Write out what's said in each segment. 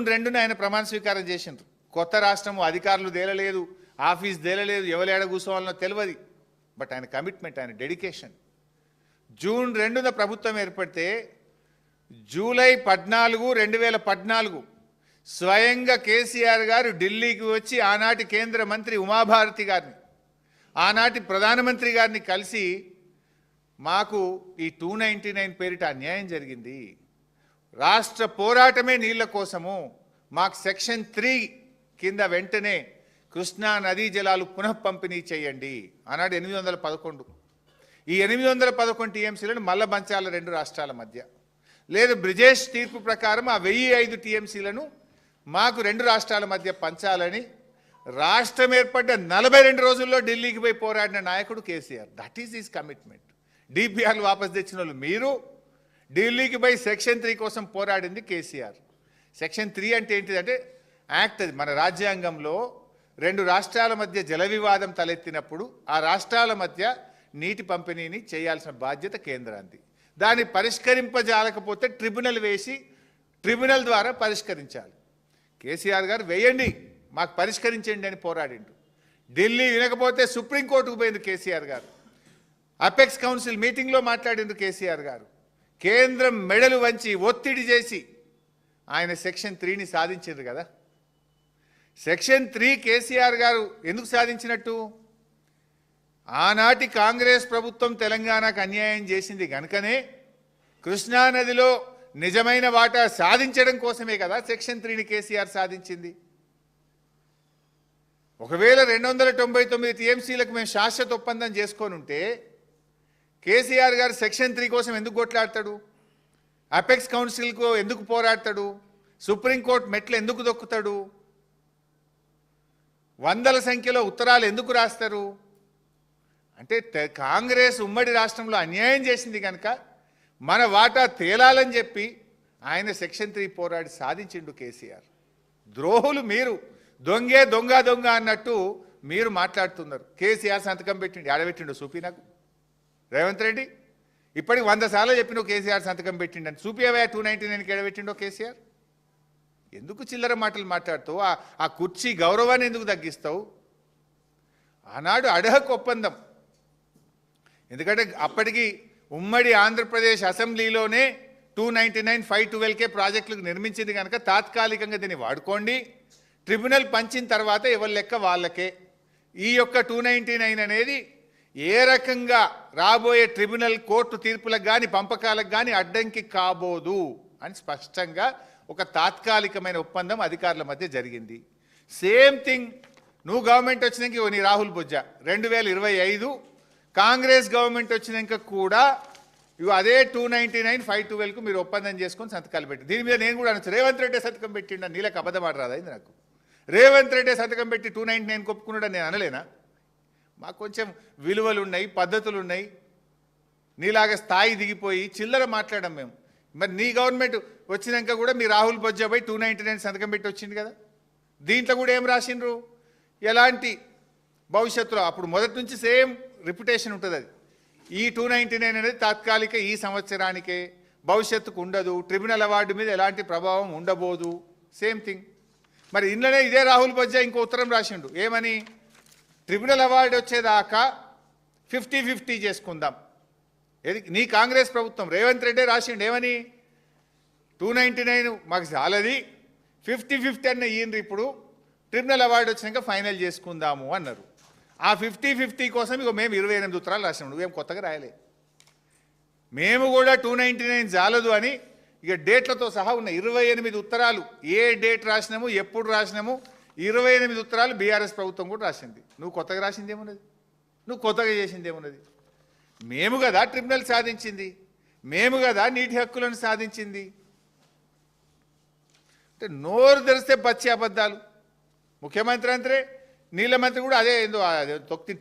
June 2న ఆయన ప్రమాణ స్వీకారం చేసిండ్రు. కొత్త రాష్ట్రము, అధికారులు తేలలేదు, ఆఫీస్ తేలలేదు, ఎవరు కూర్చోవాలనో తెలియదు. బట్ ఆయన కమిట్మెంట్, ఆయన డెడికేషన్. జూన్ 2న ప్రభుత్వం ఏర్పడితే జూలై 14, 2014 స్వయంగా కేసీఆర్ గారు ఢిల్లీకి వచ్చి ఆనాటి కేంద్ర మంత్రి ఉమాభారతి గారిని, ఆనాటి ప్రధానమంత్రి గారిని కలిసి మాకు ఈ 299 పేరిట అన్యాయం జరిగింది, రాష్ట్ర పోరాటమే నీళ్ల కోసము, మాకు సెక్షన్ 3 కింద వెంటనే కృష్ణా నదీ జలాలు పునః పంపిణీ చేయండి. ఆనాడు 811. ఈ 811 టీఎంసీలను మళ్ళా పంచాల రెండు రాష్ట్రాల మధ్య. లేదు, బ్రిజేష్ తీర్పు ప్రకారం ఆ 1005 టీఎంసీలను మాకు రెండు రాష్ట్రాల మధ్య పంచాలని రాష్ట్రం ఏర్పడ్డ 42 రోజుల్లో ఢిల్లీకి పోయి పోరాడిన నాయకుడు KCR. That is his commitment. డిపిఆర్లు వాపస్ తెచ్చిన వాళ్ళు మీరు, ఢిల్లీకి పోయి సెక్షన్ 3 కోసం పోరాడింది కేసీఆర్. సెక్షన్ 3 అంటే ఏంటిదంటే యాక్ట్, అది మన రాజ్యాంగంలో రెండు రాష్ట్రాల మధ్య జల వివాదం తలెత్తినప్పుడు ఆ రాష్ట్రాల మధ్య నీటి పంపిణీని చేయాల్సిన బాధ్యత కేంద్రానికి. దాన్ని పరిష్కరింపజాలకపోతే ట్రిబ్యునల్ వేసి ట్రిబ్యునల్ ద్వారా పరిష్కరించాలి. కేసీఆర్ గారు వేయండి, మాకు పరిష్కరించండి అని పోరాడిండు. ఢిల్లీ వినకపోతే సుప్రీంకోర్టుకు పోయింది కేసీఆర్ గారు. అపెక్స్ కౌన్సిల్ మీటింగ్లో మాట్లాడిండు కేసీఆర్ గారు. కేంద్రం మెడలు వంచి ఒత్తిడి చేసి ఆయన సెక్షన్ 3ని సాధించారు కదా. సెక్షన్ 3 కేసీఆర్ గారు ఎందుకు సాధించినట్టు? ఆనాటి కాంగ్రెస్ ప్రభుత్వం తెలంగాణకు అన్యాయం చేసింది కనుకనే కృష్ణానదిలో నిజమైన వాటా సాధించడం కోసమే కదా సెక్షన్ 3ని కేసీఆర్ సాధించింది. ఒకవేళ 299 టీఎంసీలకు మేము శాశ్వత ఒప్పందం చేసుకొని ఉంటే కేసీఆర్ గారు సెక్షన్ 3 కోసం ఎందుకు కొట్లాడతాడు? అపెక్స్ కౌన్సిల్కు ఎందుకు పోరాడతాడు? సుప్రీంకోర్టు మెట్లు ఎందుకు దొక్కుతాడు? వందల సంఖ్యలో ఉత్తరాలు ఎందుకు రాస్తారు? అంటే కాంగ్రెస్ ఉమ్మడి రాష్ట్రంలో అన్యాయం చేసింది కనుక మన వాటా తేలాలని చెప్పి ఆయన సెక్షన్ 3 పోరాడి సాధించిండు కేసీఆర్. ద్రోహులు మీరు, దొంగే దొంగ దొంగ అన్నట్టు మీరు మాట్లాడుతున్నారు. కేసీఆర్ సంతకం పెట్టిండు, ఆడబెట్టిండు చూపి నాకు. రేవంత్ రెడ్డి ఇప్పటికి 100 సార్లు చెప్పిన కేసీఆర్ సంతకం పెట్టిండని. చూపియవే 299కి ఎడబెట్టిండో కేసీఆర్. ఎందుకు చిల్లర మాటలు మాట్లాడుతావు? ఆ కుర్చీ గౌరవాన్ని ఎందుకు తగ్గిస్తావు? ఆనాడు అడహక్ ఒప్పందం, ఎందుకంటే అప్పటికి ఉమ్మడి ఆంధ్రప్రదేశ్ అసెంబ్లీలోనే 299, 512K ప్రాజెక్టులకు నిర్మించింది కనుక తాత్కాలికంగా దీన్ని వాడుకోండి, ట్రిబ్యునల్ పంచిన తర్వాత ఎవరి లెక్క వాళ్ళకే. ఈ యొక్క 299 అనేది ఏ రకంగా రాబోయే ట్రిబ్యునల్ కోర్టు తీర్పులకు కానీ పంపకాలకు కానీ అడ్డంకి కాబోదు అని స్పష్టంగా ఒక తాత్కాలికమైన ఒప్పందం అధికారుల మధ్య జరిగింది. సేమ్ థింగ్ నువ్వు గవర్నమెంట్ వచ్చినాక నీ రాహుల్ బొజ్జా 2025 కాంగ్రెస్ గవర్నమెంట్ వచ్చినాక కూడా ఇవి అదే 299, 512కు మీరు ఒప్పందం చేసుకొని సంతకాలు పెట్టి, దీని మీద నేను కూడా అనొచ్చు రేవంత్ రెడ్డి సంతకం పెట్టిండ, నీళ్ళకి అబద్ధం ఆడరాదైంది నాకు. రేవంత్ రెడ్డి సంతకం పెట్టి 299 ఒప్పుకున్నాడని నేను అనలేనా? మాకు కొంచెం విలువలు ఉన్నాయి, పద్ధతులు ఉన్నాయి. నీలాగా స్థాయి దిగిపోయి చిల్లర మాట్లాడడం మేము. మరి నీ గవర్నమెంట్ వచ్చినాక కూడా మీ రాహుల్ బొజ్జాపై 299 సంతకం పెట్టి వచ్చింది కదా. దీంట్లో కూడా ఏం రాసిండ్రు? ఎలాంటి భవిష్యత్తులో అప్పుడు మొదటి నుంచి సేమ్ రిప్యుటేషన్ ఉంటుంది. అది ఈ 299 అనేది తాత్కాలిక, ఈ సంవత్సరానికే, భవిష్యత్తుకు ఉండదు, ట్రిబ్యునల్ అవార్డు మీద ఎలాంటి ప్రభావం ఉండబోదు. Same thing. మరి ఇంట్లోనే ఇదే రాహుల్ బొజ్జా ఇంకో ఉత్తరం రాసిండు. ఏమని? ట్రిబ్యునల్ అవార్డు వచ్చేదాకా 50-50 చేసుకుందాం. ఏది? నీ కాంగ్రెస్ ప్రభుత్వం రేవంత్ రెడ్డి రాసిండు. ఏమని? 299 మాకు చాలది, 50-50 అన్న ఈయనరు, ఇప్పుడు ట్రిబ్యునల్ అవార్డు వచ్చినాక ఫైనల్ చేసుకుందాము అన్నారు. ఆ 50-50 కోసం ఇక మేము 28 ఉత్తరాలు రాసినాం. నువ్వేం కొత్తగా రాయలే. మేము కూడా 299 చాలదు అని ఇక డేట్లతో సహా ఉన్న 28 ఉత్తరాలు, ఏ డేట్ రాసినాము, ఎప్పుడు రాసినాము, 28 ఉత్తరాలు బీఆర్ఎస్ ప్రభుత్వం కూడా రాసింది. నువ్వు కొత్తగా రాసింది ఏమున్నది? నువ్వు కొత్తగా చేసింది ఏమున్నది? మేము కదా ట్రిబ్యునల్ సాధించింది, మేము కదా నీటి హక్కులను సాధించింది. అంటే నోరు తెరిస్తే పచ్చి అబద్ధాలు. ముఖ్యమంత్రి అంతే, నీళ్ళ మంత్రి కూడా అదే ఏందో తొక్కి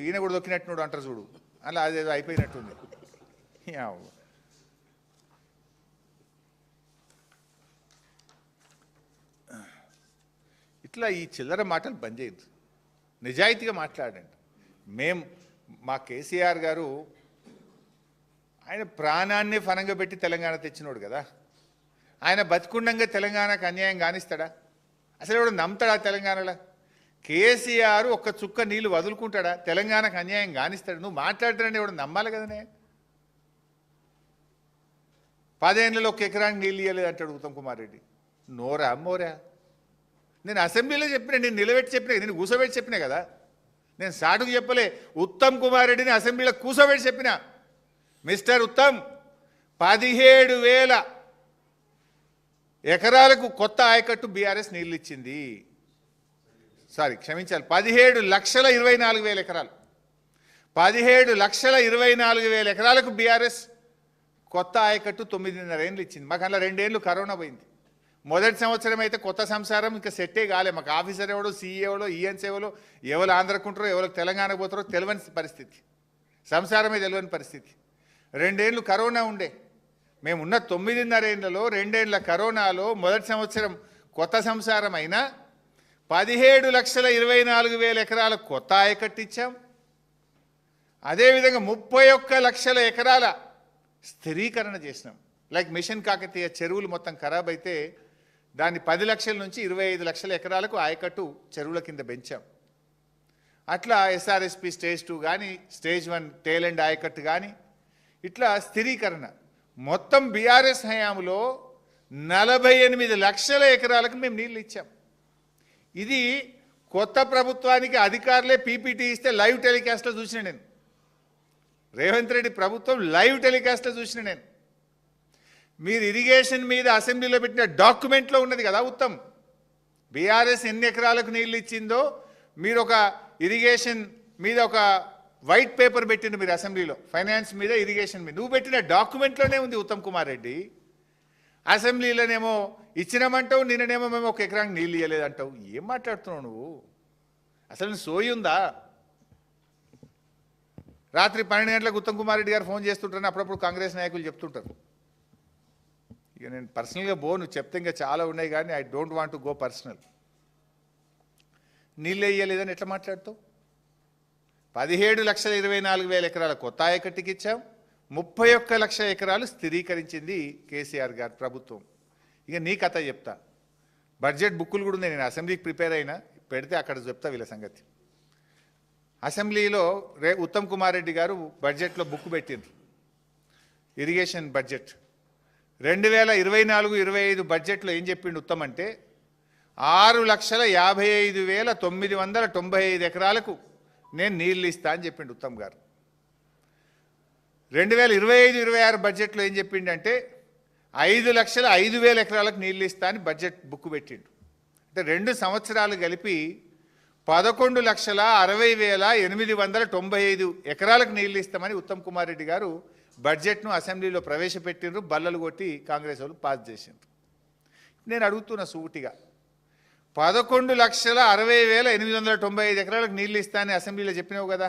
ఈయన కూడా తొక్కినట్టున్నాడు అంటారు చూడు, అలా అదేదో అయిపోయినట్టుంది. ఇట్లా ఈ చిల్లర మాటలు బంద్ చేయద్దు, నిజాయితీగా మాట్లాడండి. మా కేసీఆర్ గారు ఆయన ప్రాణాన్ని ఫనంగా పెట్టి తెలంగాణ తెచ్చినోడు కదా. ఆయన బతికుండంగా తెలంగాణకు అన్యాయం కానిస్తాడా? అసలు ఎవడు నమ్ముతాడా తెలంగాణలో? కేసీఆర్ ఒక్క చుక్క నీళ్లు వదులుకుంటాడా? తెలంగాణకు అన్యాయం కానిస్తాడు? నువ్వు మాట్లాడుతాడని ఎవడు నమ్మాలి కదనే. 10 ఏళ్లలో 1 ఎకరానికి నీళ్ళు ఇవ్వలేదు అంటాడు ఉత్తమ్ కుమార్ రెడ్డి. నోరా మోరా? నేను అసెంబ్లీలో చెప్పిన, నేను నిలబెట్టి చెప్పిన, నేను కూసోబెట్టి చెప్పినా కదా. నేను సాటుకు చెప్పలే. ఉత్తమ్ కుమార్ రెడ్డిని అసెంబ్లీలో కూసోబెట్టి చెప్పిన, మిస్టర్ ఉత్తమ్ 17,000 ఎకరాలకు కొత్త ఆయకట్టు బీఆర్ఎస్ నీళ్ళు ఇచ్చింది. సారీ క్షమించాలి, 17,24,000 ఎకరాలు. 17,24,000 ఎకరాలకు బీఆర్ఎస్ కొత్త ఆయకట్టు 9.5 ఏళ్ళు ఇచ్చింది. మాకు అలా 2 ఏళ్ళు కరోనా పోయింది. మొదటి సంవత్సరం అయితే కొత్త సంసారం ఇంకా సెట్టే కాలే. మాకు ఆఫీసర్ ఎవడో, సీఏ ఎవడో, ఈఎన్స్ ఎవరో, ఎవరు ఆంధ్రకుంటారో, ఎవరు తెలంగాణకు పోతారో తెలియని పరిస్థితి, సంసారమే తెలియని పరిస్థితి. 2 ఏళ్ళు కరోనా ఉండే. మేము ఉన్న 9.5 ఏళ్లలో 2 ఏళ్ల కరోనాలో మొదటి సంవత్సరం కొత్త సంసారం అయినా 17,24,000 ఎకరాల కొత్త ఆయకట్టు ఇచ్చాం. అదేవిధంగా 31 లక్షల ఎకరాల స్థిరీకరణ చేసినాం. లైక్ మిషన్ కాకతీయ చెరువులు మొత్తం ఖరాబ్ అయితే దాన్ని 10 లక్షల నుంచి 25 లక్షల ఎకరాలకు ఆయకట్టు చెరువుల కింద పెంచాం. అట్లా ఎస్ఆర్ఎస్పి స్టేజ్ 2 కానీ, స్టేజ్ 1 టేల్ అండ్ ఆయకట్టు కానీ, ఇట్లా స్థిరీకరణ మొత్తం బీఆర్ఎస్ హయాంలో 48 లక్షల ఎకరాలకు మేము నీళ్ళు ఇచ్చాం. ఇది కొత్త ప్రభుత్వానికి అధికారులే పీపీటీ ఇస్తే లైవ్ టెలికాస్ట్లో చూసిన నేను. రేవంత్ రెడ్డి ప్రభుత్వం లైవ్ టెలికాస్ట్లో చూసిన నేను. మీరు ఇరిగేషన్ మీద అసెంబ్లీలో పెట్టిన డాక్యుమెంట్లో ఉన్నది కదా ఉత్తమ్. బీఆర్ఎస్ ఎన్ని ఎకరాలకు నీళ్ళు ఇచ్చిందో మీరు ఒక ఇరిగేషన్ మీద ఒక వైట్ పేపర్ పెట్టిండు మీరు అసెంబ్లీలో, ఫైనాన్స్ మీద, ఇరిగేషన్ మీద. నువ్వు పెట్టిన డాక్యుమెంట్లోనే ఉంది ఉత్తమ్ కుమార్ రెడ్డి. అసెంబ్లీలోనేమో ఇచ్చినామంటావు, నిన్ననేమో మేము 1 ఎకరానికి నీళ్ళు ఇవ్వలేదంటావు. ఏం మాట్లాడుతున్నావు నువ్వు? అసలు సోయి ఉందా? రాత్రి 12 గంటలకు ఉత్తమ్ కుమార్ రెడ్డి గారు ఫోన్ చేస్తుంటారని అప్పుడప్పుడు కాంగ్రెస్ నాయకులు చెప్తుంటారు. ఇక నేను పర్సనల్గా నువ్వు చెప్తే ఇంకా చాలా ఉన్నాయి కానీ I don't want to go personal. నీళ్ళే ఇయ్యలేదని ఎట్లా మాట్లాడుతావు? 17,24,000 ఎకరాల కొత్త ఆయకట్టుకి ఇచ్చాం. 31 లక్షల ఎకరాలు స్థిరీకరించింది కేసీఆర్ గారి ప్రభుత్వం. ఇక నీ కథ చెప్తా. బడ్జెట్ బుక్కులు కూడా ఉన్నాయి, నేను అసెంబ్లీకి ప్రిపేర్ అయినా, పెడితే అక్కడ చెప్తా వీళ్ళ సంగతి. అసెంబ్లీలో ఉత్తమ్ కుమార్ రెడ్డి గారు బడ్జెట్లో బుక్ పెట్టిండ్రు, ఇరిగేషన్ బడ్జెట్. 2024-25 బడ్జెట్లో ఏం చెప్పిండు ఉత్తమ్ అంటే 6,55,995 ఎకరాలకు నేను నీళ్ళు ఇస్తా అని చెప్పిండు ఉత్తమ్ గారు. 2025-26 బడ్జెట్లో ఏం చెప్పిండంటే 5,05,000 ఎకరాలకు నీళ్ళు ఇస్తా అని బడ్జెట్ బుక్ పెట్టిండు. అంటే 2 సంవత్సరాలు కలిపి 11,60,895 ఎకరాలకు నీళ్ళు ఇస్తామని ఉత్తమ్ కుమార్ రెడ్డి గారు బడ్జెట్ను అసెంబ్లీలో ప్రవేశపెట్టిండ్రు. బల్లలు కొట్టి కాంగ్రెస్ వాళ్ళు పాస్ చేసిండ్రు. నేను అడుగుతున్న సూటిగా, 11,60,895 ఎకరాలకు నీళ్ళు ఇస్తానని అసెంబ్లీలో చెప్పినావు కదా,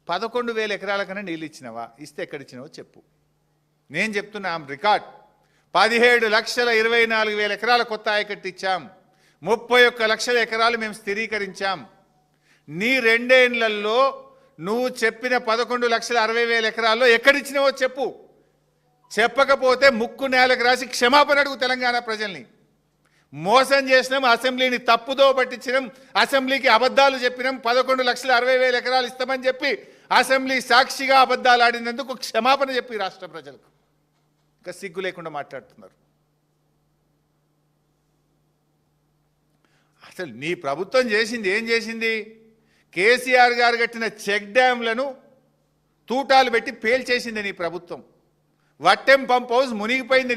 11,000 ఎకరాలకన్నా నీళ్ళు ఇచ్చినావా? ఇస్తే ఎక్కడిచ్చినావో చెప్పు. నేను చెప్తున్నా ఆమ్ రికార్డ్. 17,24,000 ఎకరాల కొత్త ఆయకట్టు ఇచ్చాం. 31 లక్షల ఎకరాలు మేము స్థిరీకరించాం. నీ 2 ఏళ్లలో నువ్వు చెప్పిన 11,60,000 ఎకరాల్లో ఎక్కడిచ్చినావో చెప్పు. చెప్పకపోతే ముక్కు నేలకు రాసి క్షమాపణ అడుగు తెలంగాణ ప్రజల్ని. మోసం చేసినాం, అసెంబ్లీని తప్పుదో పట్టించినాం, అసెంబ్లీకి అబద్ధాలు చెప్పినాం, 11,60,000 ఎకరాలు ఇస్తామని చెప్పి అసెంబ్లీ సాక్షిగా అబద్ధాలు ఆడినందుకు క్షమాపణ చెప్పి రాష్ట్ర ప్రజలకు. ఇంకా సిగ్గు లేకుండా మాట్లాడుతున్నారు. అసలు నీ ప్రభుత్వం చేసింది ఏం చేసింది? కేసీఆర్ గారు కట్టిన చెక్ డ్యాంలను తూటాలు పెట్టి పేల్చేసింది నీ ప్రభుత్వం. వట్టెం పంప్ హౌస్ మునిగిపోయింది,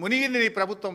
మునిగింది నీ ప్రభుత్వంలో.